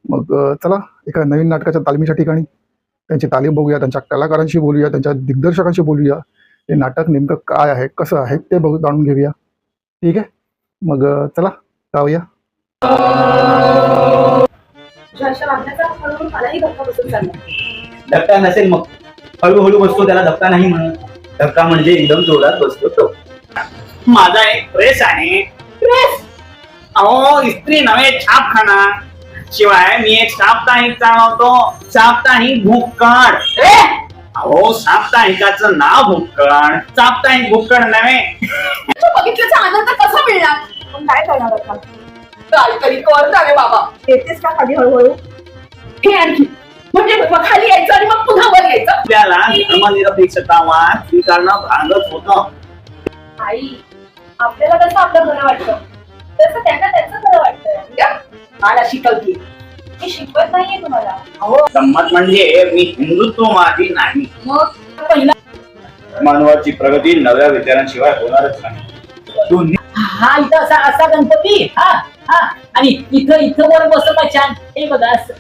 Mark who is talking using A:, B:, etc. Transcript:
A: मग चला एका नवीन नाटकाच्या तालमीच्या ठिकाणी त्यांची तालीम बघूया, त्यांच्या कलाकारांशी बोलूया, त्यांच्या दिग्दर्शकांशी बोलूया. ते नाटक नेमकं काय आहे, कसं आहे ते जाणून घेऊया. ठीक आहे, मग चला जाऊया.
B: धक्का नसेल मग हळूहळू बसतो, त्याला धक्का नाही म्हणून. धक्का म्हणजे एकदम जोरात बसतो तो. माझा एक प्रेस आहे. प्रेस? अहो, इस्त्री नव्हे, छापखाना. शिवाय मी एक साप्ताहिक चालवतो, साप्ताहिक भूतकाळ. अहो, साप्ताहिकाचं नाव भूतकाळ, साप्ताहिक भूतकाळ नव्हे.
C: बघितल्याचा आनंद कसा मिळणार? पण काय करणार आता? काहीतरी कर ना रे बाबा. येतेस का खाली हळूहळू? हे आणखी म्हणजे खाली यायचं आणि मग पुन्हा वर यायचं.
B: त्याला धर्मनिरपेक्षतावाद स्वीकारणं भागच होतं.
C: आई, आपल्याला कसं आपलं बरं वाटतं तसं त्यांना त्यांचं बरं वाटतं. मला शिकवते. मी शिकवत नाहीये तुम्हाला.
B: अहो, गंमत म्हणजे मी हिंदुत्ववादी नाही.
C: मग पहिला
B: मानवाची प्रगती नव्या विचारांशिवाय होणारच नाही.
D: हा इथं असा असा गणपती, हा हा आणि इथं इथं वर बसत छान. हे बघा असं